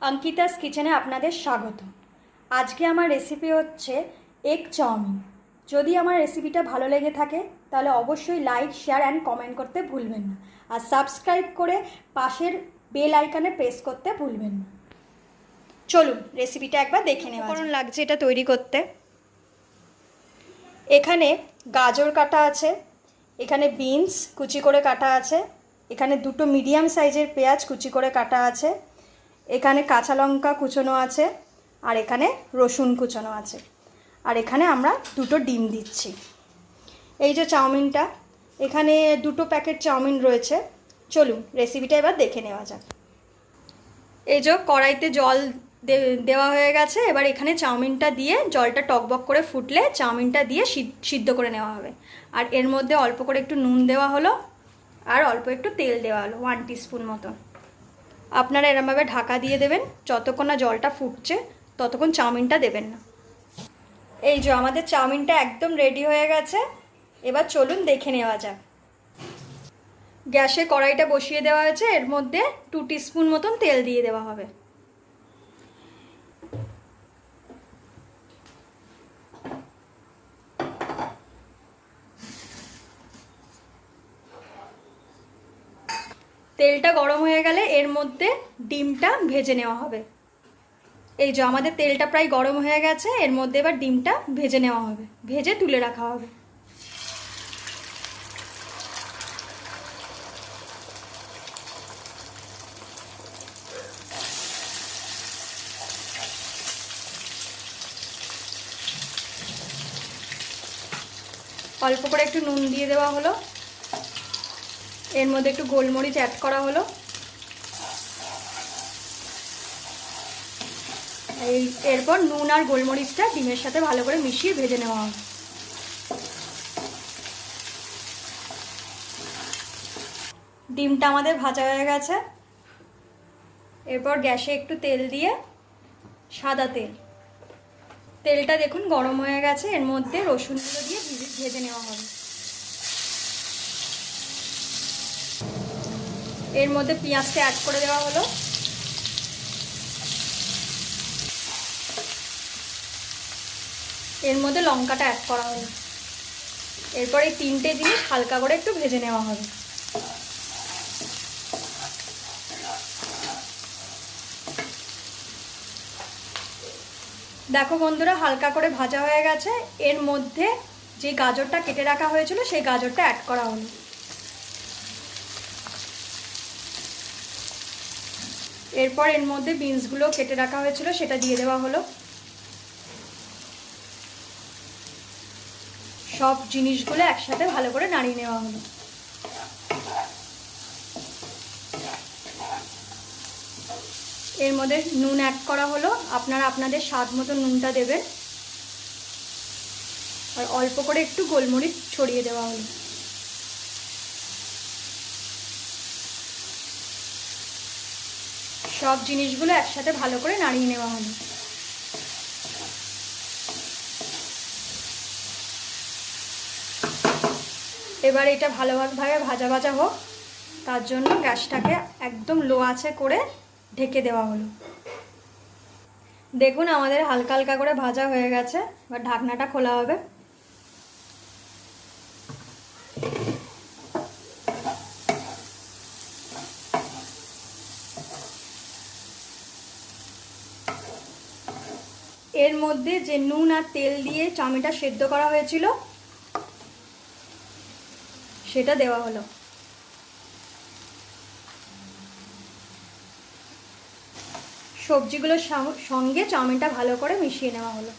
অঙ্কিতাস কিচেনে আপনাদের স্বাগত। আজকে আমার রেসিপি হচ্ছে এগ চাউমিন। যদি আমার রেসিপিটা ভালো লেগে থাকে তাহলে অবশ্যই লাইক, শেয়ার অ্যান্ড কমেন্ট করতে ভুলবেন না, আর সাবস্ক্রাইব করে পাশের বেল আইকনে প্রেস করতে ভুলবেন না। চলুন রেসিপিটা একবার দেখে নেওয়া যাক। লাগছে এটা তৈরি করতে। এখানে গাজর কাটা আছে, এখানে বিনস কুচি করে কাটা আছে, এখানে দুটো মিডিয়াম সাইজের পেঁয়াজ কুচি করে কাটা আছে, এখানে কাঁচা লঙ্কা কুচোনো আছে, আর এখানে রসুন কুচোনো আছে, আর এখানে আমরা দুটো ডিম দিচ্ছি। এই যে চাউমিনটা, এখানে দুটো প্যাকেট চাউমিন রয়েছে। চলুন রেসিপিটা এবার দেখে নেওয়া যাক। এই যে কড়াইতে জল দেওয়া হয়ে গেছে। এবার এখানে চাউমিনটা দিয়ে জলটা টকবক করে ফুটলে চাউমিনটা দিয়ে সিদ্ধ করে নেওয়া হবে। আর এর মধ্যে অল্প করে একটু নুন দেওয়া হলো, আর অল্প একটু তেল দেওয়া হলো 1 টিস্পুন মতো। আপনারা এরমভাবে ঢাকা দিয়ে দেবেন, যতক্ষণ না জলটা ফুটছে ততক্ষণ চাউমিনটা দেবেন না। এই যে আমাদের চাউমিনটা একদম রেডি হয়ে গেছে। এবার চলুন দেখে নেওয়া যাক। গ্যাসে কড়াইটা বসিয়ে দেওয়া হয়েছে, এর মধ্যে 2 টিস্পুন মতন তেল দিয়ে দেওয়া হবে। তেলটা গরম হয়ে গেলে এর মধ্যে ডিমটা ভেজে নেওয়া হবে। এই যে আমাদের তেলটা প্রায় গরম হয়ে গেছে, এর মধ্যে এবার ডিমটা ভেজে নেওয়া হবে, ভেজে তুলে রাখা হবে। অল্প করে একটু নুন দিয়ে দেওয়া হলো, এর মধ্যে একটু গোলমরিচ অ্যাড করা হলো। এরপর নুন আর গোলমরিচটা ডিমের সাথে ভালো করে মিশিয়ে ভেজে নেওয়া হবে। ডিমটা আমাদের ভাজা হয়ে গেছে। এরপর গ্যাসে একটু তেল দিয়ে, সাদা তেলটা দেখুন গরম হয়ে গেছে, এর মধ্যে রসুনগুলো দিয়ে ভেজে নেওয়া হবে। এর মধ্যে পেঁয়াজটা অ্যাড করে দেওয়া হলো। এর মধ্যে লঙ্কাটা অ্যাড করা হলো। এরপর এই 3টে জিনিস হালকা করে একটু ভেজে নেওয়া হবে। দেখো বন্ধুরা, হালকা করে ভাজা হয়ে গেছে। এর মধ্যে যে গাজরটা কেটে রাখা হয়েছিল সেই গাজরটা অ্যাড করা হলো। এরপর এর মধ্যে বিনসগুলো কেটে রাখা হয়েছিল সেটা দিয়ে দেওয়া হলো। সব জিনিসগুলো একসাথে ভালো করে নাড়িয়ে নেওয়া হলো। এর মধ্যে নুন অ্যাড করা হলো, আপনারা আপনাদের স্বাদ মতো নুনটা দেবেন, আর অল্প করে একটু গোলমরিচ ছড়িয়ে দেওয়া হলো। সব জিনিসগুলো একসাথে ভালো করে নাড়িয়ে নেওয়া হলো। এবার এটা ভালোভাবে ভাজা ভাজা হোক, তার জন্য গ্যাসটাকে একদম লো আঁচে করে ঢেকে দেওয়া হলো। দেখুন আমাদের হালকা হালকা করে ভাজা হয়ে গেছে। এবার ঢাকনাটা খোলা হবে। এর মধ্যে যে নুন আর তেল দিয়ে চাউমিনটা সেদ্ধ করা হয়েছিল সেটা দেওয়া হলো। সবজিগুলোর সঙ্গে চাউমিনটা ভালো করে মিশিয়ে নেওয়া হলো।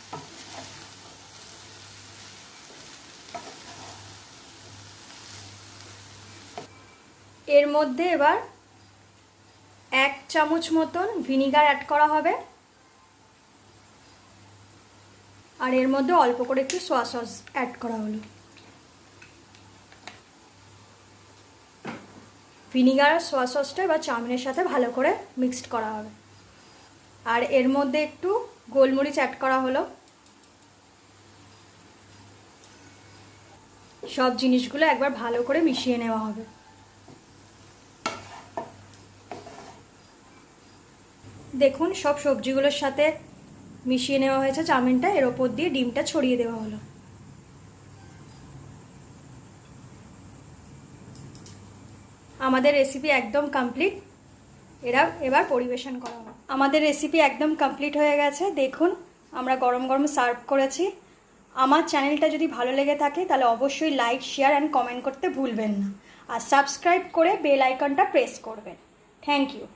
এর মধ্যে এবার 1 চামচ মতন ভিনিগার অ্যাড করা হবে, আর এর মধ্যে অল্প করে একটু সয়া সস অ্যাড করা হলো। ভিনিগার আর সয়া সসটা এবার চাউমিনের সাথে ভালো করে মিক্সড করা হবে। আর এর মধ্যে একটু গোলমরিচ অ্যাড করা হলো। সব জিনিসগুলো একবার ভালো করে মিশিয়ে নেওয়া হবে। দেখুন সব সবজিগুলোর সাথে মিশিয়ে নেওয়া হয়েছে চাউমিনটা, এর ওপর দিয়ে ডিমটা ছড়িয়ে দেওয়া হলো। আমাদের রেসিপি একদম কমপ্লিট। এবার পরিবেশন করা হবে। আমাদের রেসিপি একদম কমপ্লিট হয়ে গেছে। দেখুন আমরা গরম গরম সার্ভ করেছি। আমার চ্যানেলটা যদি ভালো লেগে থাকে তাহলে অবশ্যই লাইক, শেয়ার অ্যান্ড কমেন্ট করতে ভুলবেন না, আর সাবস্ক্রাইব করে বেল আইকনটা প্রেস করবেন। Thank you.